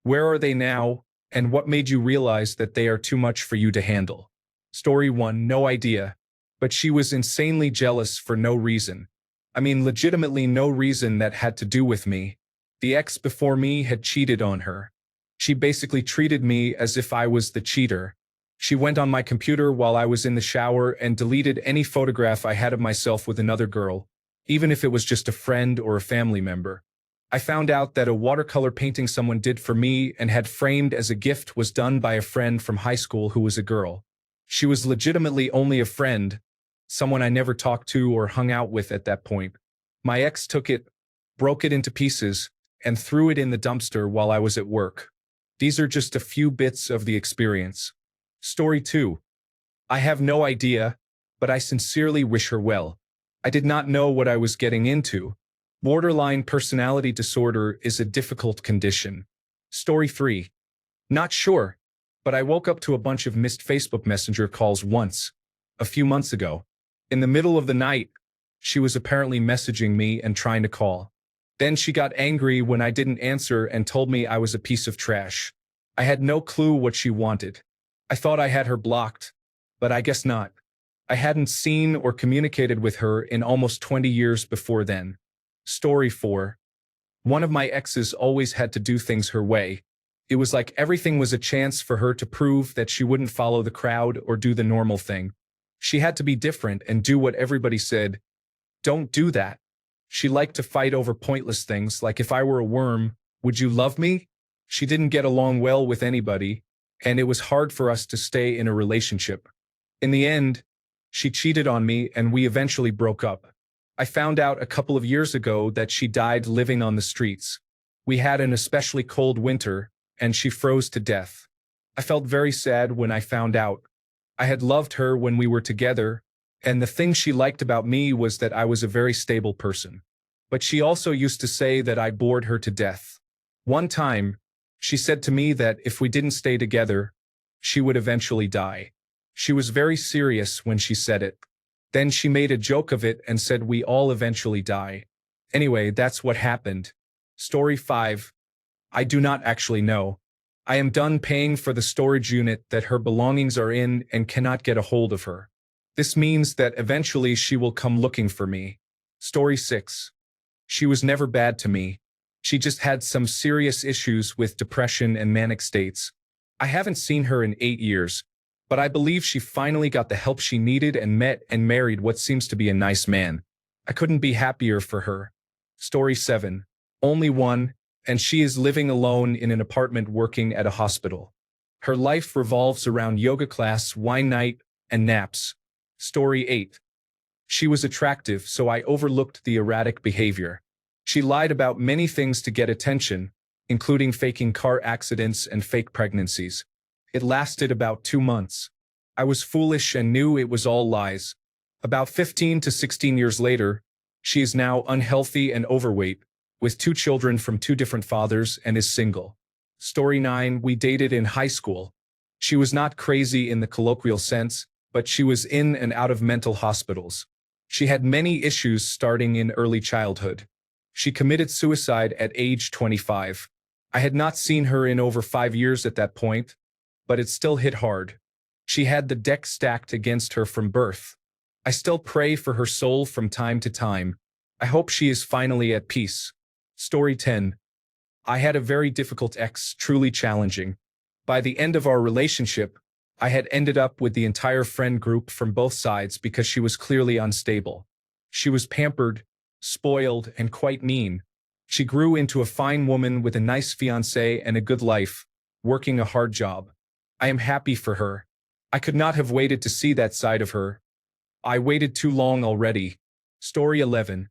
Where are they now, and what made you realize that they are too much for you to handle? Story 1, no idea. But she was insanely jealous for no reason. I mean, legitimately no reason that had to do with me. The ex before me had cheated on her. She basically treated me as if I was the cheater. She went on my computer while I was in the shower and deleted any photograph I had of myself with another girl, even if it was just a friend or a family member. I found out that a watercolor painting someone did for me and had framed as a gift was done by a friend from high school who was a girl. She was legitimately only a friend, someone I never talked to or hung out with at that point. My ex took it, broke it into pieces, and threw it in the dumpster while I was at work. These are just a few bits of the experience. Story 2. I have no idea, but I sincerely wish her well. I did not know what I was getting into. Borderline personality disorder is a difficult condition. Story 3. Not sure, but I woke up to a bunch of missed Facebook Messenger calls once, a few months ago. In the middle of the night, she was apparently messaging me and trying to call. Then she got angry when I didn't answer and told me I was a piece of trash. I had no clue what she wanted. I thought I had her blocked, but I guess not. I hadn't seen or communicated with her in almost 20 years before then. Story 4. One of my exes always had to do things her way. It was like everything was a chance for her to prove that she wouldn't follow the crowd or do the normal thing. She had to be different and do what everybody said. Don't do that. She liked to fight over pointless things, like if I were a worm, would you love me? She didn't get along well with anybody, and it was hard for us to stay in a relationship. In the end, she cheated on me and we eventually broke up. I found out a couple of years ago that she died living on the streets. We had an especially cold winter, and she froze to death. I felt very sad when I found out. I had loved her when we were together, and the thing she liked about me was that I was a very stable person. But she also used to say that I bored her to death. One time, she said to me that if we didn't stay together, she would eventually die. She was very serious when she said it. Then she made a joke of it and said we all eventually die. Anyway, that's what happened. Story 5. I do not actually know. I am done paying for the storage unit that her belongings are in and cannot get a hold of her. This means that eventually she will come looking for me. Story 6. She was never bad to me. She just had some serious issues with depression and manic states. I haven't seen her in 8 years, but I believe she finally got the help she needed and met and married what seems to be a nice man. I couldn't be happier for her. Story 7. Only one, and she is living alone in an apartment working at a hospital. Her life revolves around yoga class, wine night, and naps. Story 8. She was attractive, so I overlooked the erratic behavior. She lied about many things to get attention, including faking car accidents and fake pregnancies. It lasted about 2 months. I was foolish and knew it was all lies. About 15 to 16 years later, she is now unhealthy and overweight, with 2 children from 2 different fathers and is single. Story 9. We dated in high school. She was not crazy in the colloquial sense, but she was in and out of mental hospitals. She had many issues starting in early childhood. She committed suicide at age 25. I had not seen her in over 5 years at that point, but it still hit hard. She had the deck stacked against her from birth. I still pray for her soul from time to time. I hope she is finally at peace. Story 10. I had a very difficult ex, truly challenging. By the end of our relationship, I had ended up with the entire friend group from both sides because she was clearly unstable. She was pampered, spoiled, and quite mean. She grew into a fine woman with a nice fiancé and a good life, working a hard job. I am happy for her. I could not have waited to see that side of her. I waited too long already. Story 11.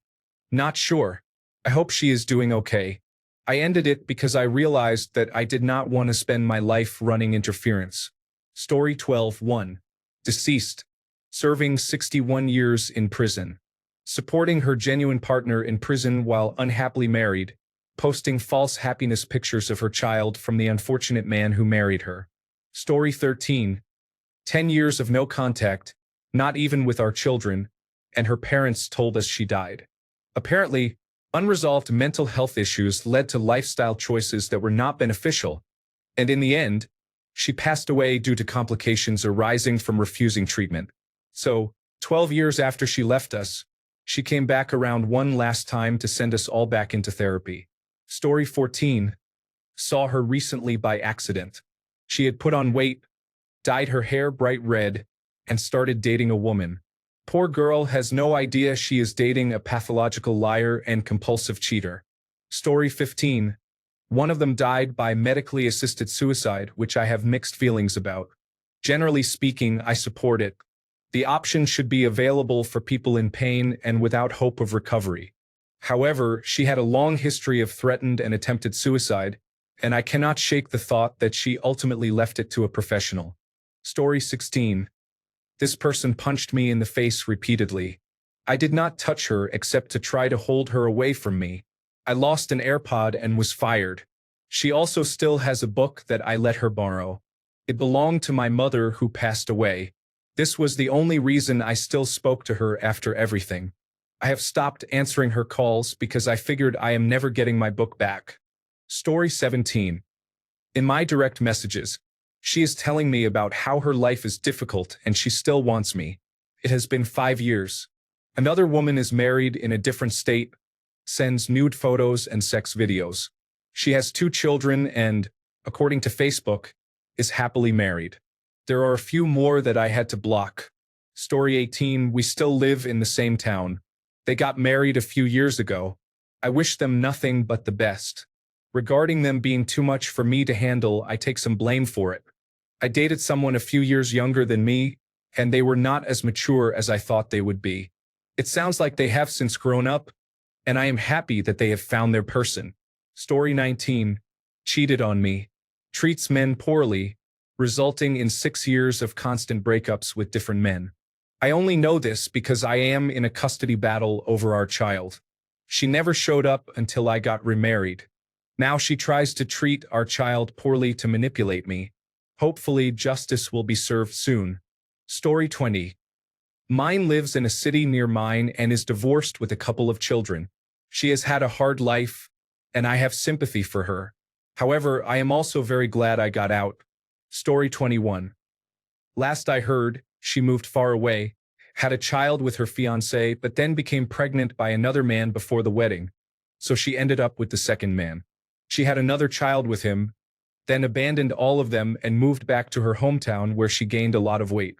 Not sure. I hope she is doing okay. I ended it because I realized that I did not want to spend my life running interference. Story 12. 1. Deceased. Serving 61 years in prison. Supporting her genuine partner in prison while unhappily married. Posting false happiness pictures of her child from the unfortunate man who married her. Story 13. 10 years of no contact, not even with our children, and her parents told us she died. Apparently, Unresolved mental health issues led to lifestyle choices that were not beneficial, and in the end, she passed away due to complications arising from refusing treatment. So, 12 years after she left us, she came back around one last time to send us all back into therapy. Story 14. Saw her recently by accident. She had put on weight, dyed her hair bright red, and started dating a woman. Poor girl has no idea she is dating a pathological liar and compulsive cheater. Story 15. One of them died by medically assisted suicide, which I have mixed feelings about. Generally speaking, I support it. The option should be available for people in pain and without hope of recovery. However, she had a long history of threatened and attempted suicide, and I cannot shake the thought that she ultimately left it to a professional. Story 16. This person punched me in the face repeatedly. I did not touch her except to try to hold her away from me. I lost an AirPod and was fired. She also still has a book that I let her borrow. It belonged to my mother who passed away. This was the only reason I still spoke to her after everything. I have stopped answering her calls because I figured I am never getting my book back. Story 17. In my direct messages, she is telling me about how her life is difficult and she still wants me. It has been 5 years. Another woman is married in a different state, sends nude photos and sex videos. She has 2 children and, according to Facebook, is happily married. There are a few more that I had to block. Story 18. We still live in the same town. They got married a few years ago. I wish them nothing but the best. Regarding them being too much for me to handle, I take some blame for it. I dated someone a few years younger than me, and they were not as mature as I thought they would be. It sounds like they have since grown up, and I am happy that they have found their person. Story 19. Cheated on me. Treats men poorly, resulting in 6 years of constant breakups with different men. I only know this because I am in a custody battle over our child. She never showed up until I got remarried. Now she tries to treat our child poorly to manipulate me. Hopefully, justice will be served soon. Story 20. Mine lives in a city near mine and is divorced with a couple of children. She has had a hard life, and I have sympathy for her. However, I am also very glad I got out. Story 21. Last I heard, she moved far away, had a child with her fiancé, but then became pregnant by another man before the wedding. So she ended up with the second man. She had another child with him, then abandoned all of them and moved back to her hometown where she gained a lot of weight.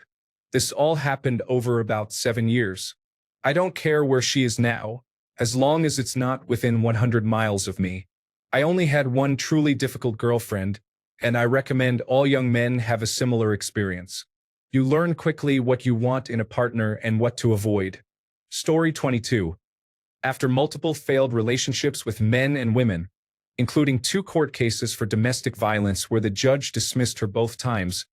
This all happened over about 7 years. I don't care where she is now, as long as it's not within 100 miles of me. I only had one truly difficult girlfriend, and I recommend all young men have a similar experience. You learn quickly what you want in a partner and what to avoid. Story 22. After multiple failed relationships with men and women, including 2 court cases for domestic violence where the judge dismissed her both times,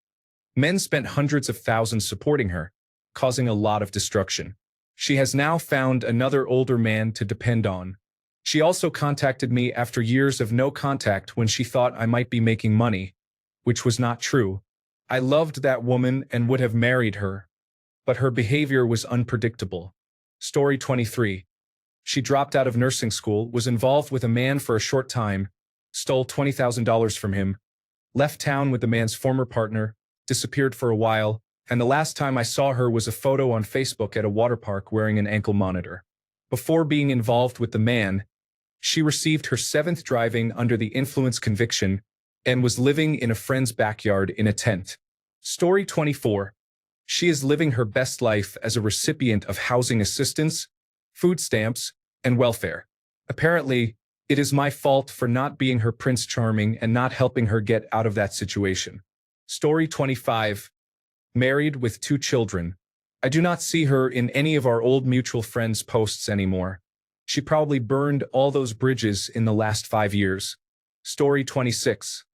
men spent hundreds of thousands supporting her, causing a lot of destruction. She has now found another older man to depend on. She also contacted me after years of no contact when she thought I might be making money, which was not true. I loved that woman and would have married her, but her behavior was unpredictable. Story 23. She dropped out of nursing school, was involved with a man for a short time, stole $20,000 from him, left town with the man's former partner, disappeared for a while, and the last time I saw her was a photo on Facebook at a water park wearing an ankle monitor. Before being involved with the man, she received her 7th driving under the influence conviction and was living in a friend's backyard in a tent. Story 24. She is living her best life as a recipient of housing assistance, food stamps, and welfare. Apparently, it is my fault for not being her Prince Charming and not helping her get out of that situation. Story 25. Married with 2 children. I do not see her in any of our old mutual friends' posts anymore. She probably burned all those bridges in the last 5 years. Story 26.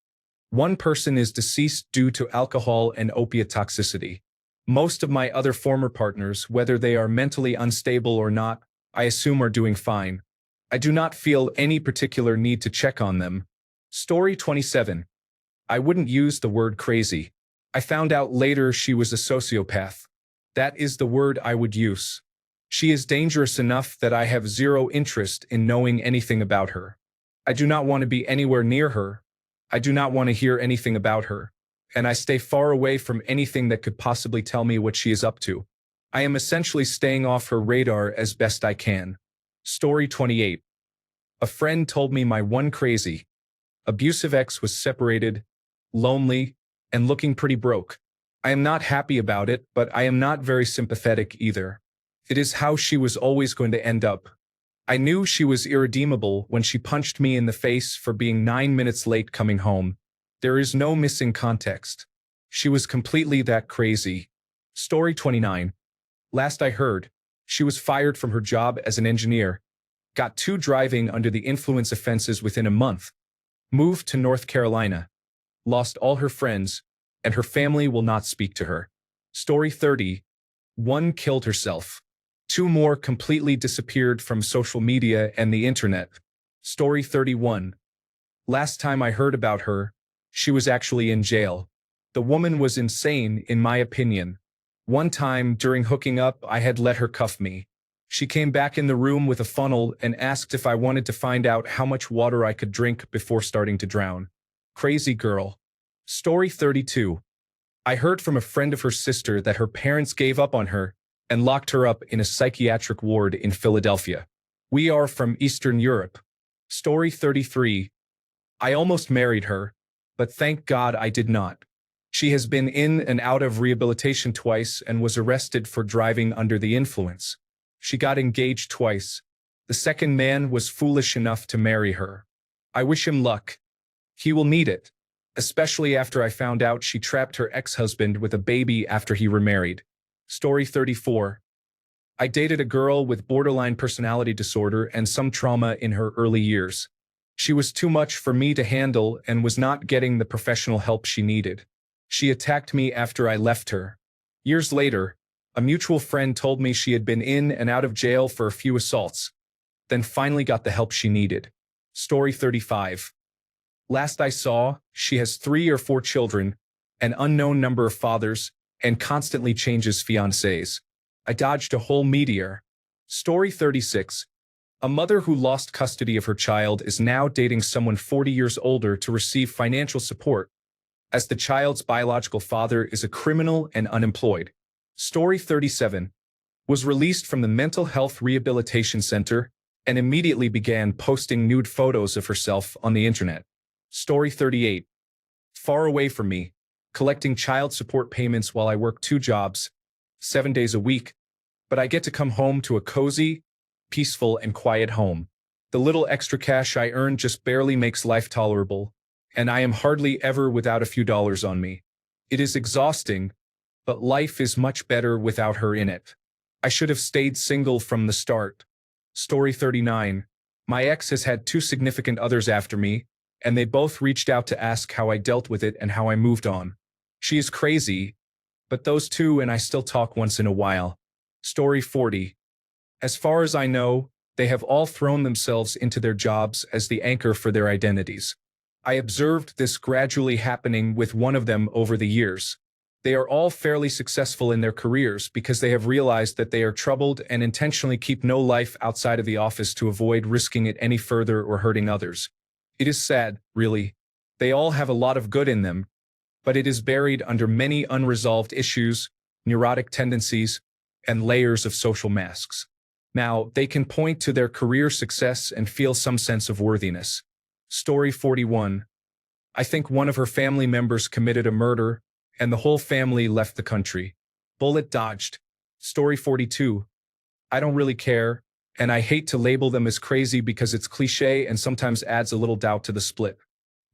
One person is deceased due to alcohol and opiate toxicity. Most of my other former partners, whether they are mentally unstable or not, I assume are doing fine. I do not feel any particular need to check on them. Story 27. I wouldn't use the word crazy. I found out later she was a sociopath. That is the word I would use. She is dangerous enough that I have zero interest in knowing anything about her. I do not want to be anywhere near her. I do not want to hear anything about her. And I stay far away from anything that could possibly tell me what she is up to. I am essentially staying off her radar as best I can. Story 28. A friend told me my one crazy, abusive ex was separated, lonely, and looking pretty broke. I am not happy about it, but I am not very sympathetic either. It is how she was always going to end up. I knew she was irredeemable when she punched me in the face for being 9 minutes late coming home. There is no missing context. She was completely that crazy. Story 29. Last I heard, she was fired from her job as an engineer, got 2 driving under the influence offenses within a month, moved to North Carolina, lost all her friends, and her family will not speak to her. Story 30. 1 killed herself. 2 more completely disappeared from social media and the internet. Story 31. Last time I heard about her, she was actually in jail. The woman was insane, in my opinion. One time, during hooking up, I had let her cuff me. She came back in the room with a funnel and asked if I wanted to find out how much water I could drink before starting to drown. Crazy girl. Story 32. I heard from a friend of her sister that her parents gave up on her and locked her up in a psychiatric ward in Philadelphia. We are from Eastern Europe. Story 33. I almost married her, but thank God I did not. She has been in and out of rehabilitation twice and was arrested for driving under the influence. She got engaged twice. The second man was foolish enough to marry her. I wish him luck. He will need it, especially after I found out she trapped her ex-husband with a baby after he remarried. Story 34. I dated a girl with borderline personality disorder and some trauma in her early years. She was too much for me to handle and was not getting the professional help she needed. She attacked me after I left her. Years later, a mutual friend told me she had been in and out of jail for a few assaults, then finally got the help she needed. Story 35. Last I saw, she has 3 or 4 children, an unknown number of fathers, and constantly changes fiancés. I dodged a whole meteor. Story 36. A mother who lost custody of her child is now dating someone 40 years older to receive financial support, as the child's biological father is a criminal and unemployed. Story 37. Was released from the Mental Health Rehabilitation Center and immediately began posting nude photos of herself on the internet. Story 38. Far away from me, collecting child support payments while I work 2 jobs, 7 days a week, but I get to come home to a cozy, peaceful, and quiet home. The little extra cash I earn just barely makes life tolerable, and I am hardly ever without a few dollars on me. It is exhausting, but life is much better without her in it. I should have stayed single from the start. Story 39. My ex has had 2 significant others after me, and they both reached out to ask how I dealt with it and how I moved on. She is crazy, but those 2 and I still talk once in a while. Story 40. As far as I know, they have all thrown themselves into their jobs as the anchor for their identities. I observed this gradually happening with one of them over the years. They are all fairly successful in their careers because they have realized that they are troubled and intentionally keep no life outside of the office to avoid risking it any further or hurting others. It is sad, really. They all have a lot of good in them, but it is buried under many unresolved issues, neurotic tendencies, and layers of social masks. Now, they can point to their career success and feel some sense of worthiness. Story 41. I think one of her family members committed a murder, and the whole family left the country. Bullet dodged. Story 42. I don't really care, and I hate to label them as crazy because it's cliché and sometimes adds a little doubt to the split.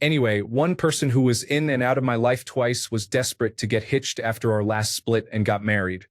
Anyway, one person who was in and out of my life twice was desperate to get hitched after our last split and got married.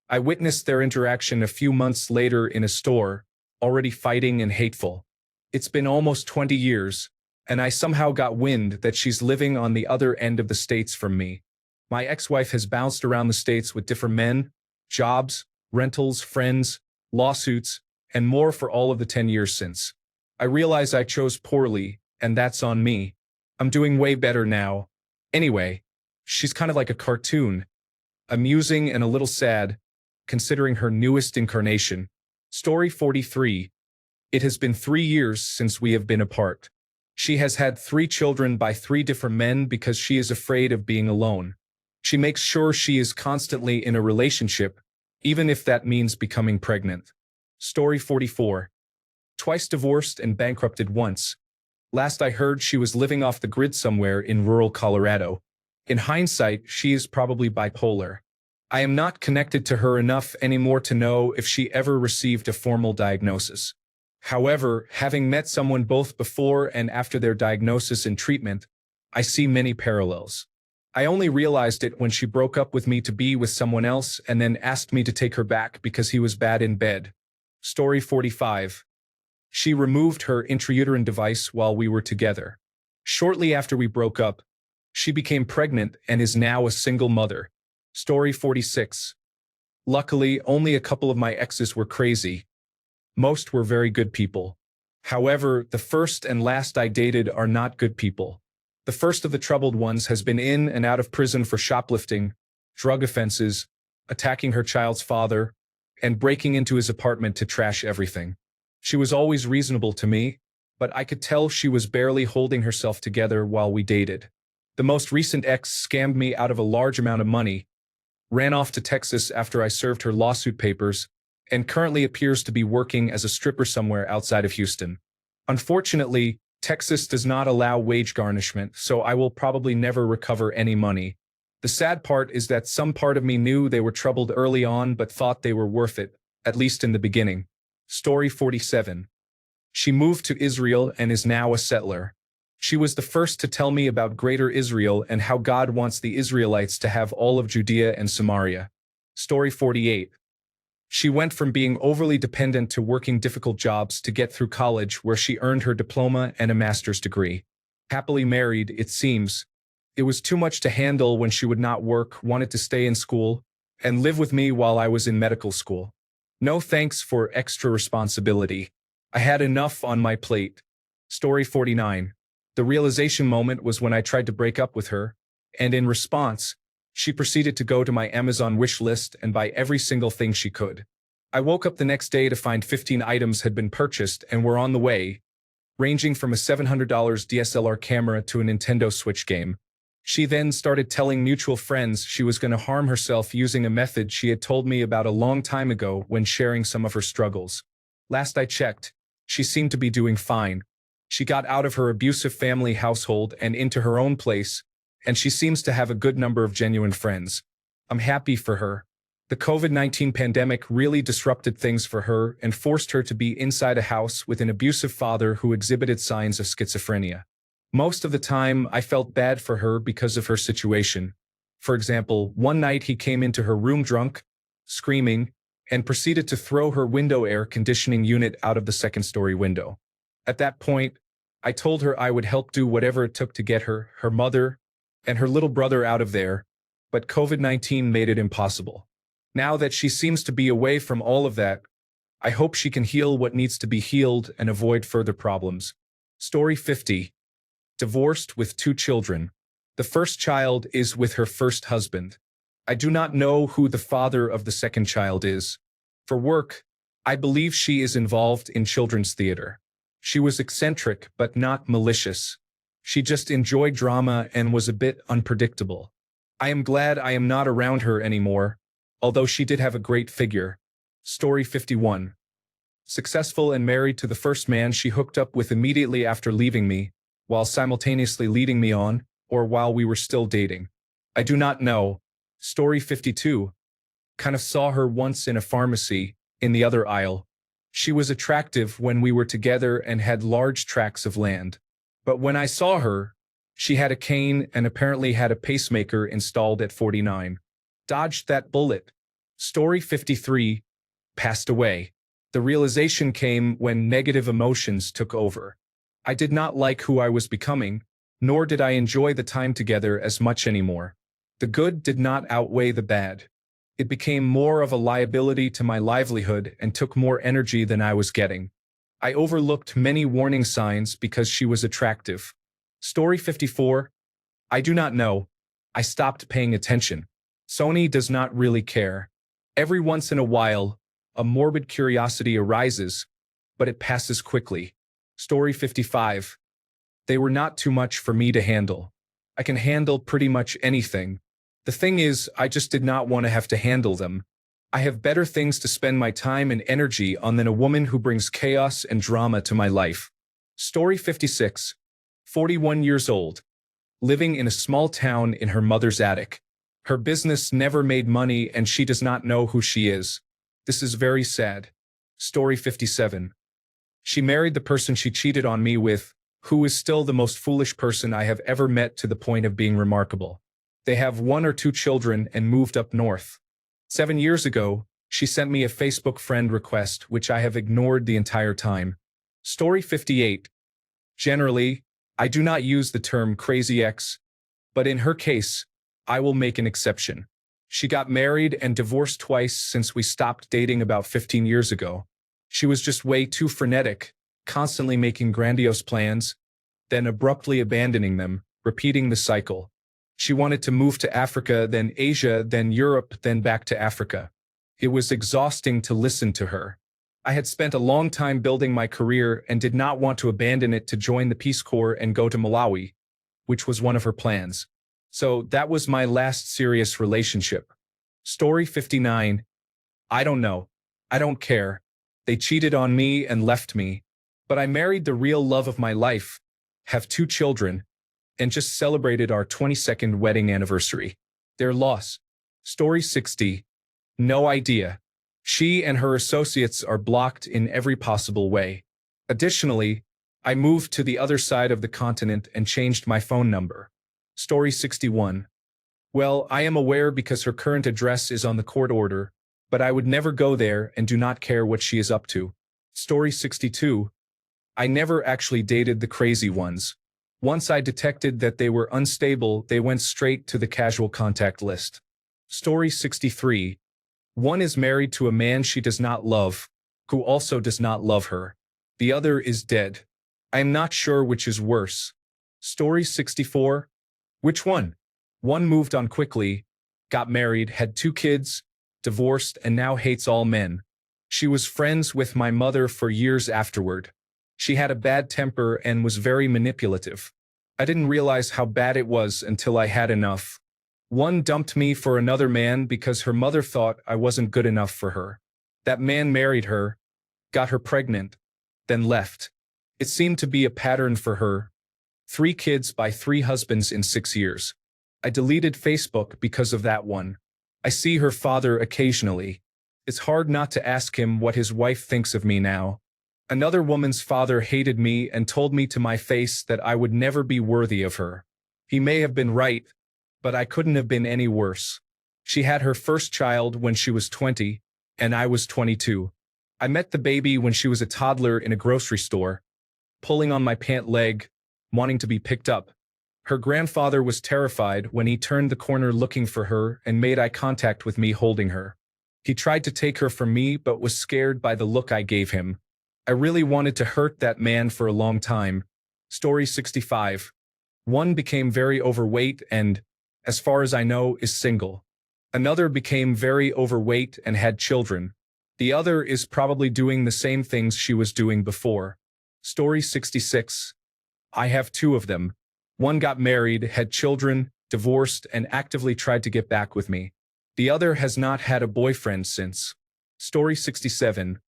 I witnessed their interaction a few months later in a store, already fighting and hateful. It's been almost 20 years, and I somehow got wind that she's living on the other end of the states from me. My ex-wife has bounced around the states with different men, jobs, rentals, friends, lawsuits, and more for all of the 10 years since. I realize I chose poorly, and that's on me. I'm doing way better now. Anyway, she's kind of like a cartoon, amusing and a little sad, considering her newest incarnation. Story 43. It has been 3 years since we have been apart. She has had 3 children by 3 different men because she is afraid of being alone. She makes sure she is constantly in a relationship, even if that means becoming pregnant. Story 44. Twice divorced and bankrupted once. Last I heard, she was living off the grid somewhere in rural Colorado. In hindsight, she is probably bipolar. I am not connected to her enough anymore to know if she ever received a formal diagnosis. However, having met someone both before and after their diagnosis and treatment, I see many parallels. I only realized it when she broke up with me to be with someone else and then asked me to take her back because he was bad in bed. Story 45. She removed her intrauterine device while we were together. Shortly after we broke up, she became pregnant and is now a single mother. Story 46. Luckily, only a couple of my exes were crazy. Most were very good people. However, the first and last I dated are not good people. The first of the troubled ones has been in and out of prison for shoplifting, drug offenses, attacking her child's father, and breaking into his apartment to trash everything. She was always reasonable to me, but I could tell she was barely holding herself together while we dated. The most recent ex scammed me out of a large amount of money, ran off to Texas after I served her lawsuit papers, and currently appears to be working as a stripper somewhere outside of Houston. Unfortunately, Texas does not allow wage garnishment, so I will probably never recover any money. The sad part is that some part of me knew they were troubled early on but thought they were worth it, at least in the beginning. Story 47. She moved to Israel and is now a settler. She was the first to tell me about Greater Israel and how God wants the Israelites to have all of Judea and Samaria. Story 48. She went from being overly dependent to working difficult jobs to get through college, where she earned her diploma and a master's degree. Happily married, it seems. It was too much to handle when she would not work, wanted to stay in school, and live with me while I was in medical school. No thanks for extra responsibility. I had enough on my plate. Story 49. The realization moment was when I tried to break up with her, and in response, she proceeded to go to my Amazon wish list and buy every single thing she could. I woke up the next day to find 15 items had been purchased and were on the way, ranging from a $700 DSLR camera to a Nintendo Switch game. She then started telling mutual friends she was going to harm herself using a method she had told me about a long time ago when sharing some of her struggles. Last I checked, she seemed to be doing fine. She got out of her abusive family household and into her own place, and she seems to have a good number of genuine friends. I'm happy for her. The COVID-19 pandemic really disrupted things for her and forced her to be inside a house with an abusive father who exhibited signs of schizophrenia. Most of the time, I felt bad for her because of her situation. For example, one night he came into her room drunk, screaming, and proceeded to throw her window air conditioning unit out of the second-story window. At that point, I told her I would help do whatever it took to get her, her mother, and her little brother out of there, but COVID-19 made it impossible. Now that she seems to be away from all of that, I hope she can heal what needs to be healed and avoid further problems. Story 50. Divorced with 2 children. The first child is with her first husband. I do not know who the father of the second child is. For work, I believe she is involved in children's theater. She was eccentric but not malicious. She just enjoyed drama and was a bit unpredictable. I am glad I am not around her anymore, although she did have a great figure. Story 51. Successful and married to the first man she hooked up with immediately after leaving me, while simultaneously leading me on, or while we were still dating. I do not know. Story 52. Kind of saw her once in a pharmacy, in the other aisle. She was attractive when we were together and had large tracts of land. But when I saw her, she had a cane and apparently had a pacemaker installed at 49. Dodged that bullet. Story 53. Passed away. The realization came when negative emotions took over. I did not like who I was becoming, nor did I enjoy the time together as much anymore. The good did not outweigh the bad. It became more of a liability to my livelihood and took more energy than I was getting. I overlooked many warning signs because she was attractive. Story 54. I do not know. I stopped paying attention. Sony does not really care. Every once in a while, A morbid curiosity arises, but it passes quickly. Story 55. They were not too much for me to handle. I can handle pretty much anything. The thing is, I just did not want to have to handle them. I have better things to spend my time and energy on than a woman who brings chaos and drama to my life. Story 56. 41 years old. Living in a small town in her mother's attic. Her business never made money and she does not know who she is. This is very sad. Story 57. She married the person she cheated on me with, who is still the most foolish person I have ever met to the point of being remarkable. They have 1 or 2 children and moved up north. 7 years ago, she sent me a Facebook friend request which I have ignored the entire time. Story 58. Generally, I do not use the term crazy ex, but in her case, I will make an exception. She got married and divorced twice since we stopped dating about 15 years ago. She was just way too frenetic, constantly making grandiose plans, then abruptly abandoning them, repeating the cycle. She wanted to move to Africa, then Asia, then Europe, then back to Africa. It was exhausting to listen to her. I had spent a long time building my career and did not want to abandon it to join the Peace Corps and go to Malawi, which was one of her plans. So that was my last serious relationship. Story 59. I don't know. I don't care. They cheated on me and left me. But I married the real love of my life, have 2 children, and just celebrated our 22nd wedding anniversary. Their loss. Story 60. No idea. She and her associates are blocked in every possible way. Additionally, I moved to the other side of the continent and changed my phone number. Story 61. Well, I am aware because her current address is on the court order, but I would never go there and do not care what she is up to. Story 62. I never actually dated the crazy ones. Once I detected that they were unstable, they went straight to the casual contact list. Story 63. One is married to a man she does not love, who also does not love her. The other is dead. I am not sure which is worse. Story 64. Which one? One moved on quickly, got married, had 2 kids, divorced, and now hates all men. She was friends with my mother for years afterward. She had a bad temper and was very manipulative. I didn't realize how bad it was until I had enough. One dumped me for another man because her mother thought I wasn't good enough for her. That man married her, got her pregnant, then left. It seemed to be a pattern for her. 3 kids by 3 husbands in 6 years. I deleted Facebook because of that one. I see her father occasionally. It's hard not to ask him what his wife thinks of me now. Another woman's father hated me and told me to my face that I would never be worthy of her. He may have been right, but I couldn't have been any worse. She had her first child when she was 20, and I was 22. I met the baby when she was a toddler in a grocery store, pulling on my pant leg, wanting to be picked up. Her grandfather was terrified when he turned the corner looking for her and made eye contact with me holding her. He tried to take her from me but was scared by the look I gave him. I really wanted to hurt that man for a long time. Story 65. One became very overweight and, as far as I know, is single. Another became very overweight and had children. The other is probably doing the same things she was doing before. Story 66. I have 2 of them. One got married, had children, divorced, and actively tried to get back with me. The other has not had a boyfriend since. Story 67.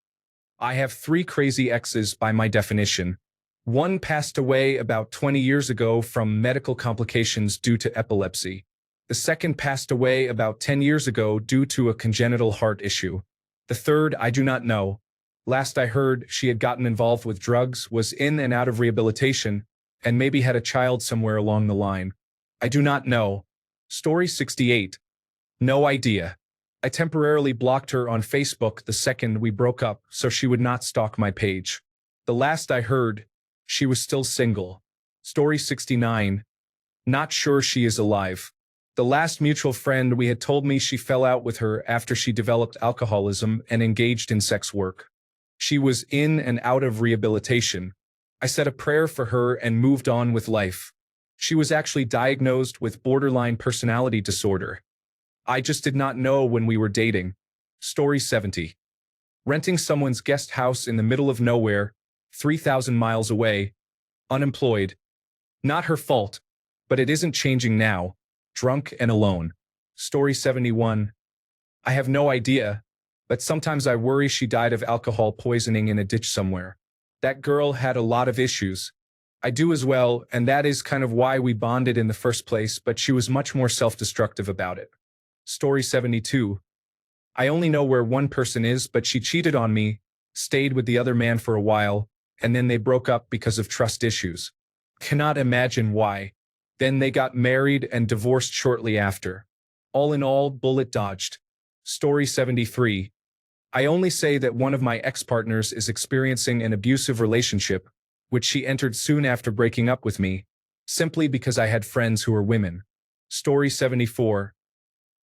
I have 3 crazy exes by my definition. One passed away about 20 years ago from medical complications due to epilepsy. The second passed away about 10 years ago due to a congenital heart issue. The third, I do not know. Last I heard, she had gotten involved with drugs, was in and out of rehabilitation, and maybe had a child somewhere along the line. I do not know. Story 68. No idea. I temporarily blocked her on Facebook the second we broke up so she would not stalk my page. The last I heard, she was still single. Story 69. Not sure she is alive. The last mutual friend we had told me she fell out with her after she developed alcoholism and engaged in sex work. She was in and out of rehabilitation. I said a prayer for her and moved on with life. She was actually diagnosed with borderline personality disorder. I just did not know when we were dating. Story 70. renting someone's guest house in the middle of nowhere, 3,000 miles away, unemployed. Not her fault, but it isn't changing now, drunk and alone. Story 71. I have no idea, but sometimes I worry she died of alcohol poisoning in a ditch somewhere. That girl had a lot of issues. I do as well, and that is kind of why we bonded in the first place, but she was much more self-destructive about it. Story 72. I only know where one person is, but she cheated on me, stayed with the other man for a while, and then they broke up because of trust issues. Cannot imagine why. Then they got married and divorced shortly after. All in all, bullet dodged. Story 73. I only say that one of my ex-partners is experiencing an abusive relationship, which she entered soon after breaking up with me, simply because I had friends who were women. Story 74.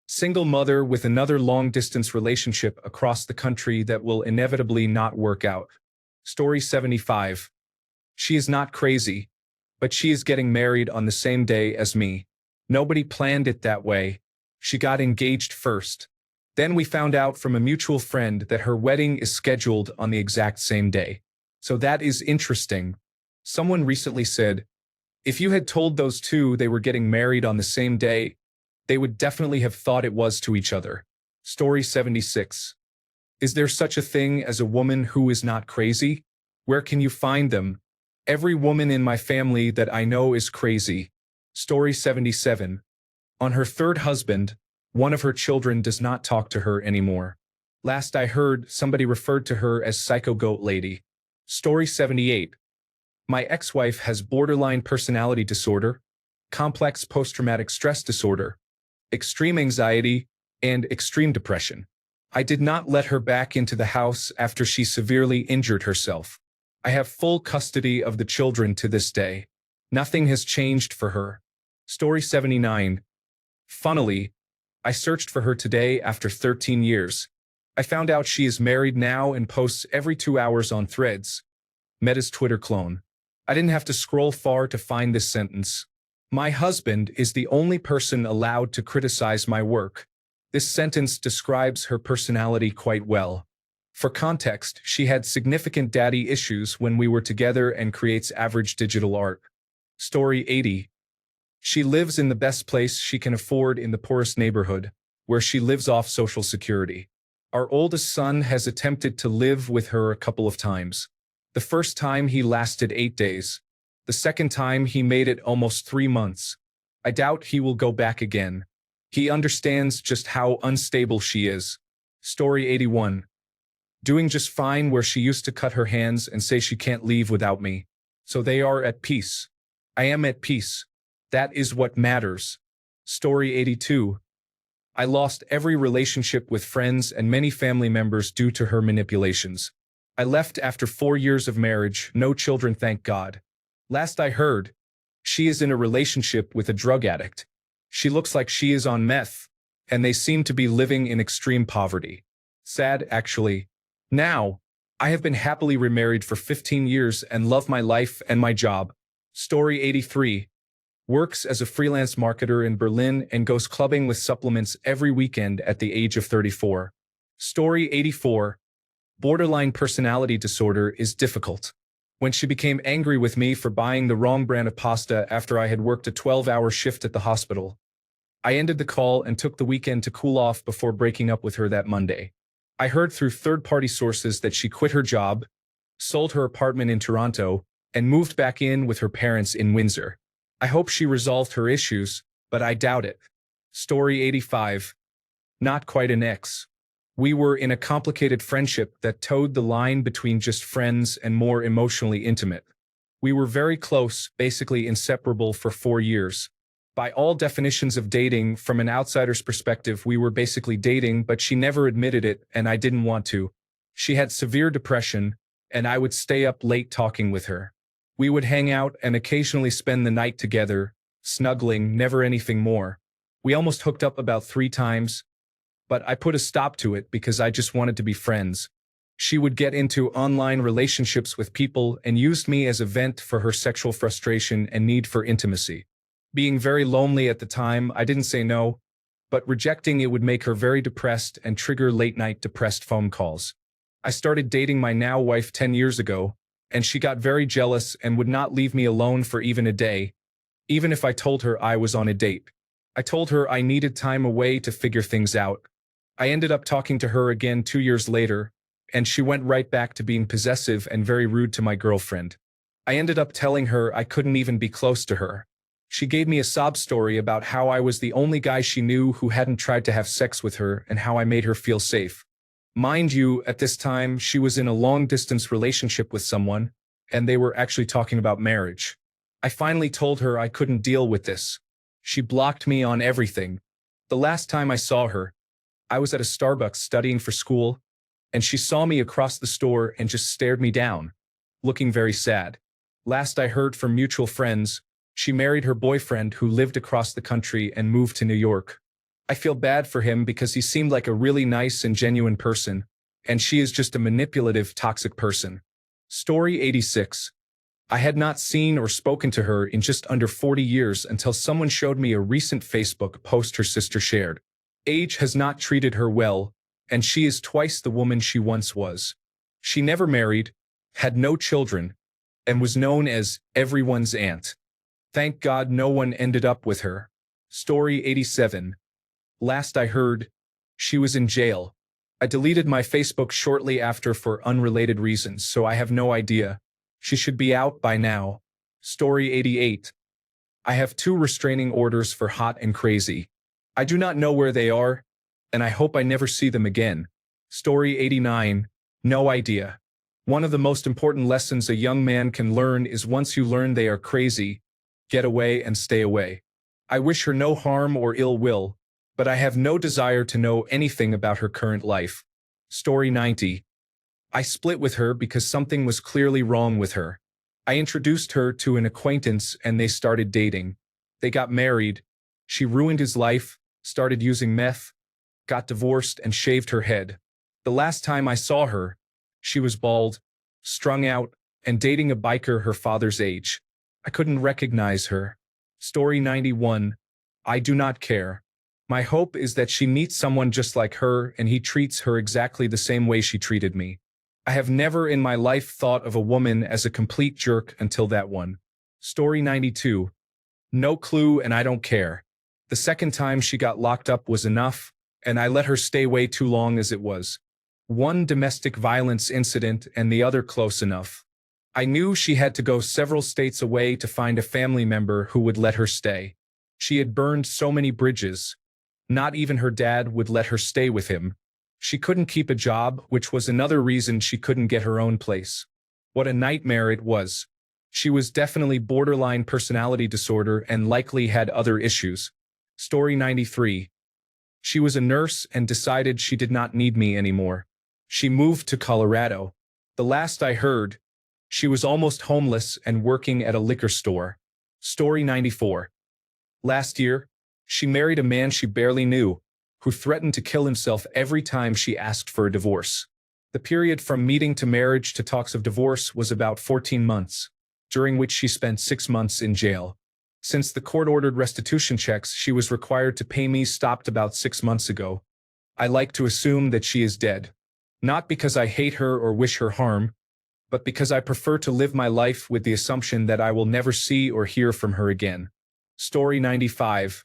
Single mother with another long-distance relationship across the country that will inevitably not work out. Story 75. She is not crazy, but she is getting married on the same day as me. Nobody planned it that way. She got engaged first. Then we found out from a mutual friend that her wedding is scheduled on the exact same day. So that is interesting. Someone recently said, if you had told those two they were getting married on the same day, they would definitely have thought it was to each other. Story 76. Is there such a thing as a woman who is not crazy? Where can you find them? Every woman in my family that I know is crazy. Story 77. On her third husband, one of her children does not talk to her anymore. Last I heard, somebody referred to her as Psycho Goat Lady. Story 78. My ex-wife has borderline personality disorder, complex post-traumatic stress disorder, extreme anxiety, and extreme depression. I did not let her back into the house after she severely injured herself. I have full custody of the children to this day. Nothing has changed for her. Story 79. Funnily, I searched for her today after 13 years. I found out she is married now and posts every 2 hours on Threads, Meta's Twitter clone. I didn't have to scroll far to find this sentence. My husband is the only person allowed to criticize my work. This sentence describes her personality quite well. For context, she had significant daddy issues when we were together and creates average digital art. Story 80. She lives in the best place she can afford in the poorest neighborhood, where she lives off Social Security. Our oldest son has attempted to live with her a couple of times. The first time he lasted 8 days. The second time he made it almost 3 months. I doubt he will go back again. He understands just how unstable she is. Story 81. Doing just fine where she used to cut her hands and say she can't leave without me. So they are at peace. I am at peace. That is what matters. Story 82. I lost every relationship with friends and many family members due to her manipulations. I left after 4 years of marriage, no children, thank God. Last I heard, she is in a relationship with a drug addict. She looks like she is on meth, and they seem to be living in extreme poverty. Sad, actually. Now, I have been happily remarried for 15 years and love my life and my job. Story 83. Works as a freelance marketer in Berlin and goes clubbing with supplements every weekend at the age of 34. Story 84. Borderline personality disorder is difficult. When she became angry with me for buying the wrong brand of pasta after I had worked a 12-hour shift at the hospital, I ended the call and took the weekend to cool off before breaking up with her that Monday. I heard through third-party sources that she quit her job, sold her apartment in Toronto, and moved back in with her parents in Windsor. I hope she resolved her issues, but I doubt it. Story 85. Not quite an ex. We were in a complicated friendship that towed the line between just friends and more emotionally intimate. We were very close, basically inseparable for 4 years. By all definitions of dating, from an outsider's perspective, we were basically dating, but she never admitted it, and I didn't want to. She had severe depression, and I would stay up late talking with her. We would hang out and occasionally spend the night together, snuggling, never anything more. We almost hooked up about 3 times, but I put a stop to it because I just wanted to be friends. She would get into online relationships with people and used me as a vent for her sexual frustration and need for intimacy. Being very lonely at the time, I didn't say no, but rejecting it would make her very depressed and trigger late-night depressed phone calls. I started dating my now wife 10 years ago, and she got very jealous and would not leave me alone for even a day, even if I told her I was on a date. I told her I needed time away to figure things out. I ended up talking to her again 2 years later, and she went right back to being possessive and very rude to my girlfriend. I ended up telling her I couldn't even be close to her. She gave me a sob story about how I was the only guy she knew who hadn't tried to have sex with her and how I made her feel safe. Mind you, at this time, she was in a long-distance relationship with someone, and they were actually talking about marriage. I finally told her I couldn't deal with this. She blocked me on everything. The last time I saw her, I was at a Starbucks studying for school, and she saw me across the store and just stared me down, looking very sad. Last I heard from mutual friends, she married her boyfriend who lived across the country and moved to New York. I feel bad for him because he seemed like a really nice and genuine person, and she is just a manipulative, toxic person. Story 86. I had not seen or spoken to her in just under 40 years until someone showed me a recent Facebook post her sister shared. Age has not treated her well, and she is twice the woman she once was. She never married, had no children, and was known as everyone's aunt. Thank God no one ended up with her. Story 87. Last I heard, she was in jail. I deleted my Facebook shortly after for unrelated reasons, so I have no idea. She should be out by now. Story 88. I have 2 restraining orders for hot and crazy. I do not know where they are, and I hope I never see them again. Story 89. No idea. One of the most important lessons a young man can learn is once you learn they are crazy, get away and stay away. I wish her no harm or ill will, but I have no desire to know anything about her current life. Story 90. I split with her because something was clearly wrong with her. I introduced her to an acquaintance and they started dating. They got married. She ruined his life, started using meth, got divorced and shaved her head. The last time I saw her, she was bald, strung out, and dating a biker her father's age. I couldn't recognize her. Story 91. I do not care. My hope is that she meets someone just like her and he treats her exactly the same way she treated me. I have never in my life thought of a woman as a complete jerk until that one. Story 92. No clue and I don't care. The second time she got locked up was enough, and I let her stay way too long as it was. One domestic violence incident and the other close enough. I knew she had to go several states away to find a family member who would let her stay. She had burned so many bridges. Not even her dad would let her stay with him. She couldn't keep a job, which was another reason she couldn't get her own place. What a nightmare it was. She was definitely borderline personality disorder and likely had other issues. Story 93. She was a nurse and decided she did not need me anymore. She moved to Colorado. The last I heard, she was almost homeless and working at a liquor store. Story 94. Last year, she married a man she barely knew, who threatened to kill himself every time she asked for a divorce. The period from meeting to marriage to talks of divorce was about 14 months, during which she spent 6 months in jail. Since the court-ordered restitution checks she was required to pay me stopped about 6 months ago, I like to assume that she is dead. Not because I hate her or wish her harm, but because I prefer to live my life with the assumption that I will never see or hear from her again. Story 95.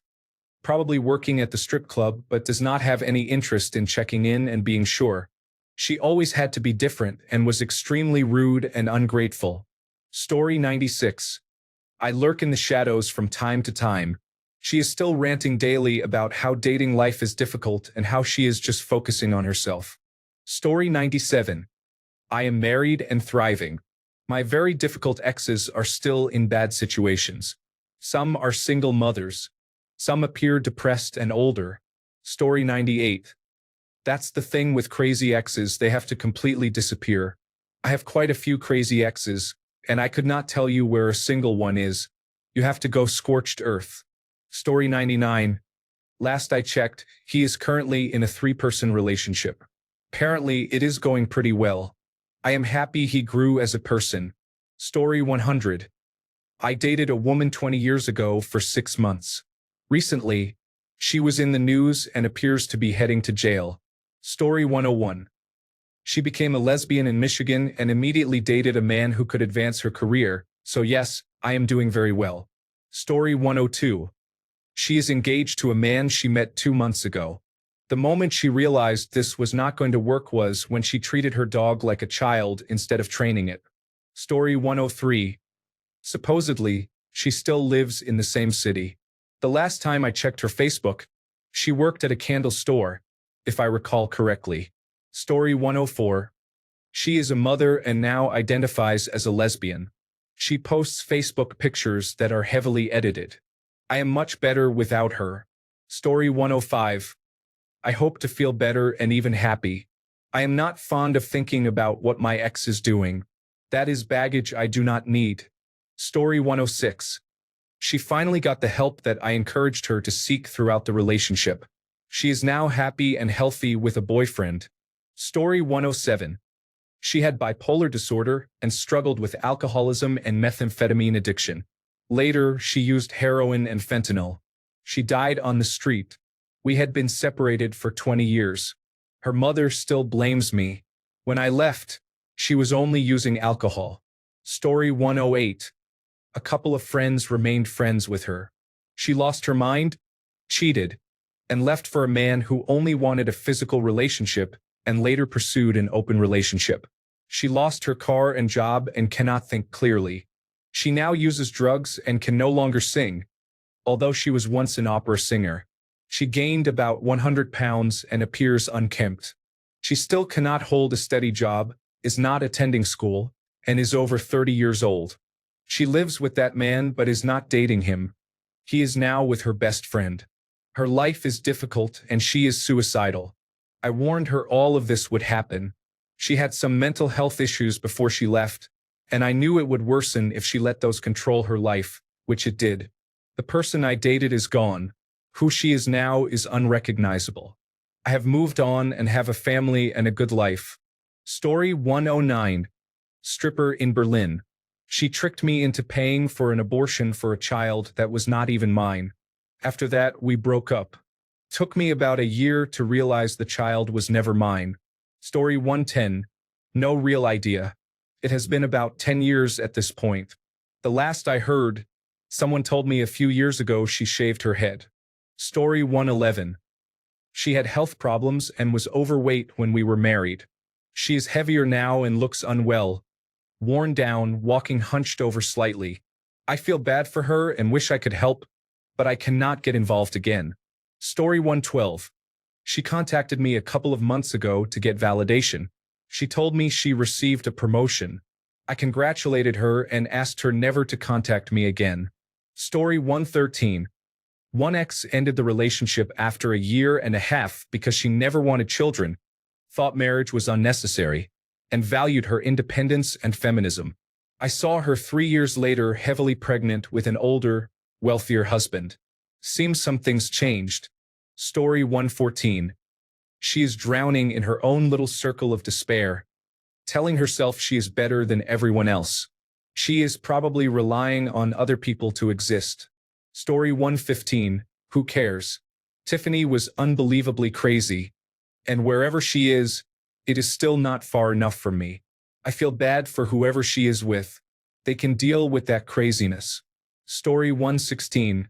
Probably working at the strip club but does not have any interest in checking in and being sure. She always had to be different and was extremely rude and ungrateful. Story 96. I lurk in the shadows from time to time. She is still ranting daily about how dating life is difficult and how she is just focusing on herself. Story 97. I am married and thriving. My very difficult exes are still in bad situations. Some are single mothers. Some appear depressed and older. Story 98. That's the thing with crazy exes, they have to completely disappear. I have quite a few crazy exes, and I could not tell you where a single one is. You have to go scorched earth. Story 99. Last I checked, he is currently in a 3-person relationship. Apparently, it is going pretty well. I am happy he grew as a person. Story 100. I dated a woman 20 years ago for 6 months. Recently, she was in the news and appears to be heading to jail. Story 101. She became a lesbian in Michigan and immediately dated a man who could advance her career, so yes, I am doing very well. Story 102. She is engaged to a man she met 2 months ago. The moment she realized this was not going to work was when she treated her dog like a child instead of training it. Story 103. Supposedly, she still lives in the same city. The last time I checked her Facebook, she worked at a candle store, if I recall correctly. Story 104. She is a mother and now identifies as a lesbian. She posts Facebook pictures that are heavily edited. I am much better without her. Story 105. I hope to feel better and even happy. I am not fond of thinking about what my ex is doing. That is baggage I do not need. Story 106. She finally got the help that I encouraged her to seek throughout the relationship. She is now happy and healthy with a boyfriend. Story 107. She had bipolar disorder and struggled with alcoholism and methamphetamine addiction. Later, she used heroin and fentanyl. She died on the street. We had been separated for 20 years. Her mother still blames me. When I left, she was only using alcohol. Story 108. A couple of friends remained friends with her. She lost her mind, cheated, and left for a man who only wanted a physical relationship and later pursued an open relationship. She lost her car and job and cannot think clearly. She now uses drugs and can no longer sing, although she was once an opera singer. She gained about 100 pounds and appears unkempt. She still cannot hold a steady job, is not attending school, and is over 30 years old. She lives with that man but is not dating him. He is now with her best friend. Her life is difficult and she is suicidal. I warned her all of this would happen. She had some mental health issues before she left, and I knew it would worsen if she let those control her life, which it did. The person I dated is gone. Who she is now is unrecognizable. I have moved on and have a family and a good life. Story 109. Stripper in Berlin. She tricked me into paying for an abortion for a child that was not even mine. After that, we broke up. Took me about a year to realize the child was never mine. Story 110. No real idea. It has been about 10 years at this point. The last I heard, someone told me a few years ago she shaved her head. Story 111. She had health problems and was overweight when we were married. She is heavier now and looks unwell, worn down, walking hunched over slightly. I feel bad for her and wish I could help, but I cannot get involved again. Story 112. She contacted me a couple of months ago to get validation. She told me she received a promotion. I congratulated her and asked her never to contact me again. Story 113. One ex ended the relationship after a year and a half because she never wanted children, thought marriage was unnecessary, and valued her independence and feminism. I saw her 3 years later heavily pregnant with an older, wealthier husband. Seems something's changed. Story 114. She is drowning in her own little circle of despair, telling herself she is better than everyone else. She is probably relying on other people to exist. Story 115. Who cares? Tiffany was unbelievably crazy, and wherever she is, it is still not far enough from me. I feel bad for whoever she is with. They can deal with that craziness. Story 116.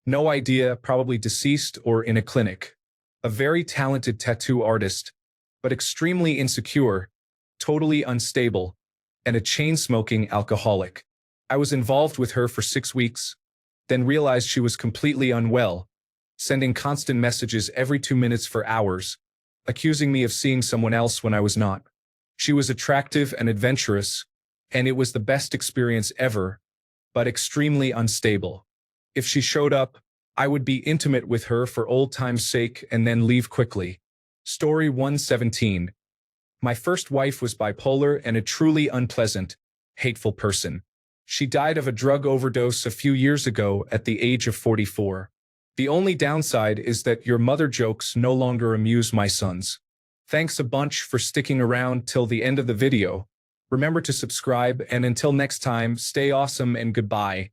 No idea, probably deceased or in a clinic. A very talented tattoo artist, but extremely insecure, totally unstable, and a chain-smoking alcoholic. I was involved with her for 6 weeks, then realized she was completely unwell, sending constant messages every 2 minutes for hours, accusing me of seeing someone else when I was not. She was attractive and adventurous, and it was the best experience ever, but extremely unstable. If she showed up, I would be intimate with her for old time's sake and then leave quickly. Story 117. My first wife was bipolar and a truly unpleasant, hateful person. She died of a drug overdose a few years ago at the age of 44. The only downside is that your mother jokes no longer amuse my sons. Thanks a bunch for sticking around till the end of the video. Remember to subscribe, and until next time, stay awesome and goodbye.